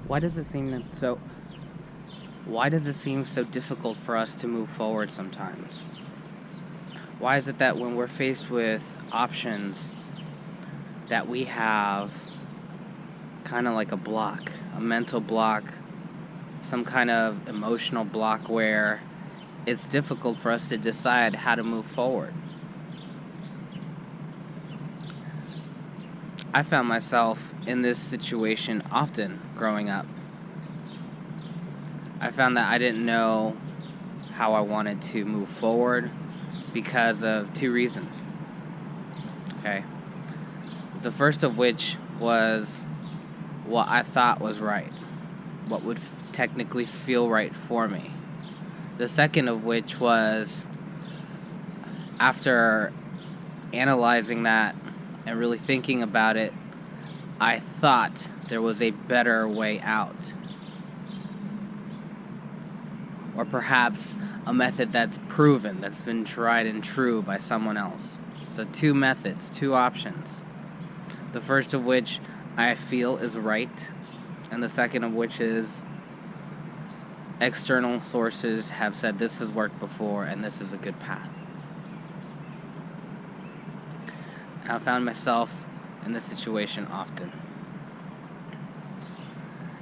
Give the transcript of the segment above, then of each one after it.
Why does it seem so why does it seem so difficult for us to move forward sometimes? Why is it that when we're faced with options that we have kind of like a block, a mental block, some kind of emotional block where it's difficult for us to decide how to move forward? I found myself in this situation often growing up. I found that I didn't know how I wanted to move forward because of two reasons. Okay. The first of which was what I thought was right, what would technically feel right for me. The second of which was after analyzing that and really thinking about it, I thought there was a better way out. Or perhaps a method that's proven, that's been tried and true by someone else. So two methods, two options. The first of which I feel is right, and the second of which is external sources have said this has worked before and this is a good path. I found myself in this situation often.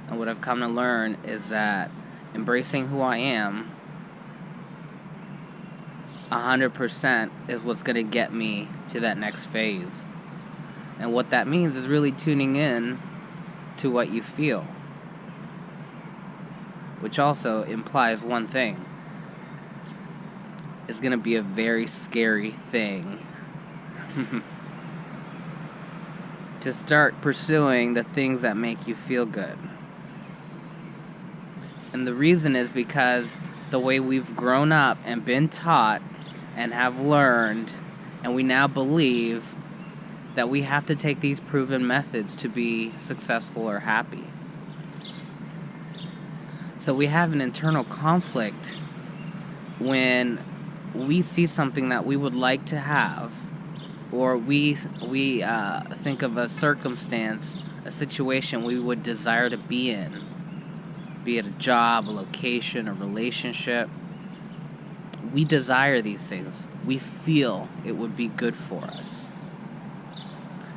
And what I've come to learn is that embracing who I am 100% is what's going to get me to that next phase. And what that means is really tuning in to what you feel. Which also implies one thing. It's going to be a very scary thing to start pursuing the things that make you feel good. And the reason is because the way we've grown up and been taught and have learned, and we now believe that we have to take these proven methods to be successful or happy. So we have an internal conflict when we see something that we would like to have, or we think of a circumstance, a situation we would desire to be in, be it a job, a location, a relationship. We desire these things. We feel it would be good for us.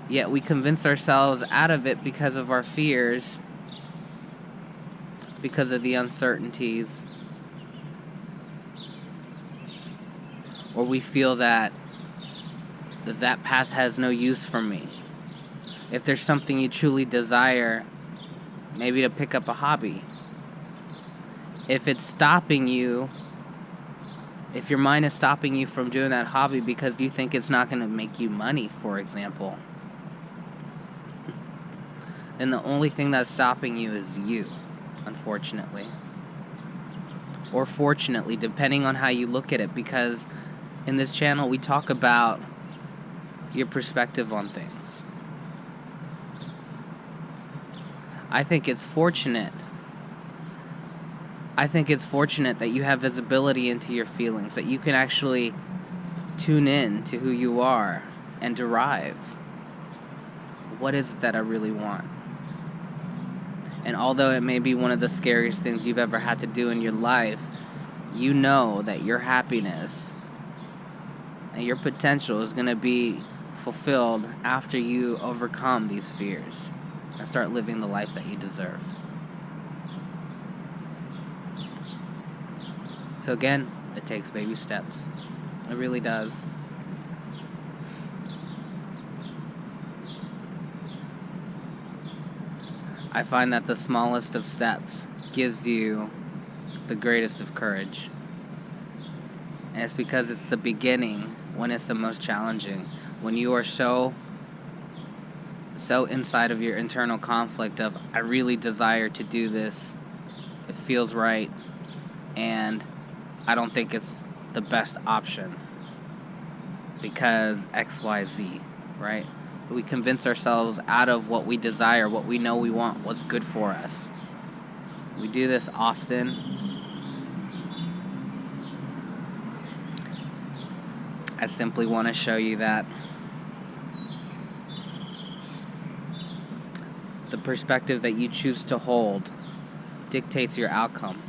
Yet we convince ourselves out of it because of our fears, because of the uncertainties, or we feel that that path has no use for me. If there's something you truly desire, maybe to pick up a hobby, if it's stopping you, if your mind is stopping you from doing that hobby because you think it's not going to make you money, for example, then the only thing that's stopping you is you, unfortunately. Or fortunately, depending on how you look at it, because in this channel we talk about your perspective on things. I think it's fortunate that you have visibility into your feelings, that you can actually tune in to who you are and derive what is it that I really want. And although it may be one of the scariest things you've ever had to do in your life, you know that your happiness and your potential is going to be fulfilled after you overcome these fears and start living the life that you deserve. So again, it takes baby steps. It really does. I find that the smallest of steps gives you the greatest of courage. And it's because it's the beginning when it's the most challenging. When you are so inside of your internal conflict of, I really desire to do this, it feels right, and I don't think it's the best option because X, Y, Z, right? We convince ourselves out of what we desire, what we know we want, what's good for us. We do this often. I simply want to show you that the perspective that you choose to hold dictates your outcome.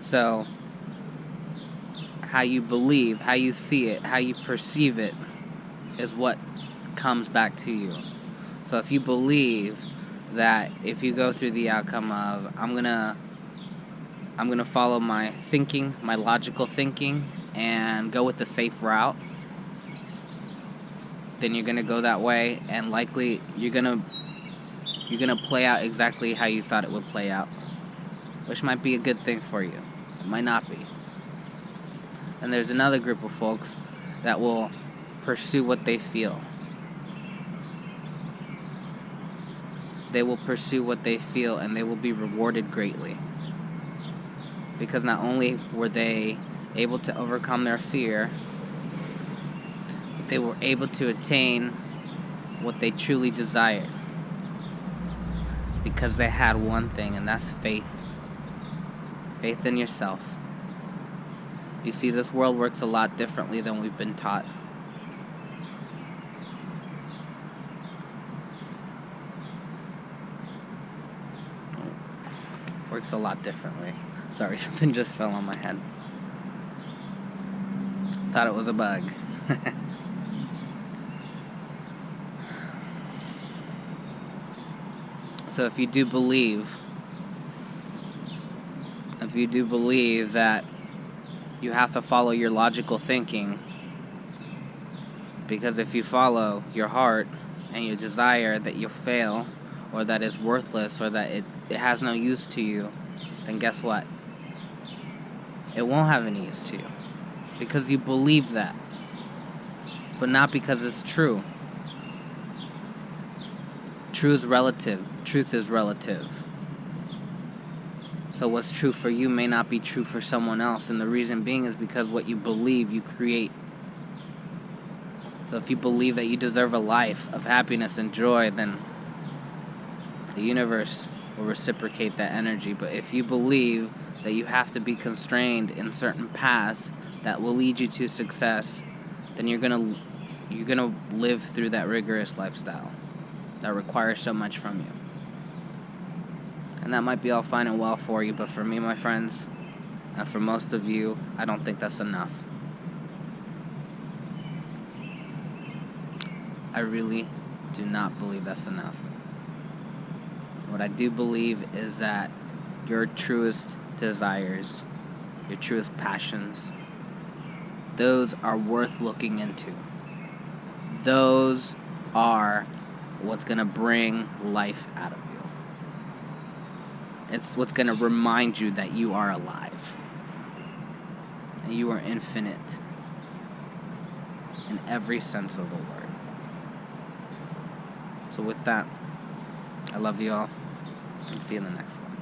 So, how you believe, how you see it, how you perceive it is what comes back to you. So if you believe that if you go through the outcome of I'm gonna follow my thinking, my logical thinking, and go with the safe route, then you're gonna go that way, and likely you're gonna play out exactly how you thought it would play out, which might be a good thing for you. It might not be. And there's another group of folks that will pursue what they feel. They will pursue what they feel, and they will be rewarded greatly. Because not only were they able to overcome their fear, but they were able to attain what they truly desired. Because they had one thing, and that's faith. Faith in yourself. You see, this world works a lot differently than we've been taught. Works a lot differently. Sorry, something just fell on my head. Thought it was a bug. So if you do believe that you have to follow your logical thinking, because if you follow your heart and your desire that you'll fail, or that it's worthless, or that it has no use to you, then guess what? It won't have any use to you. Because you believe that. But not because it's true. Truth is relative. So what's true for you may not be true for someone else. And the reason being is because what you believe, you create. So if you believe that you deserve a life of happiness and joy, then the universe will reciprocate that energy. But if you believe that you have to be constrained in certain paths that will lead you to success, then you're gonna live through that rigorous lifestyle that requires so much from you. And that might be all fine and well for you, but for me, my friends, and for most of you, I don't think that's enough. I really do not believe that's enough. What I do believe is that your truest desires, your truest passions, those are worth looking into. Those are what's going to bring life out of you. It's what's going to remind you that you are alive. And you are infinite in every sense of the word. So with that, I love you all, and see you in the next one.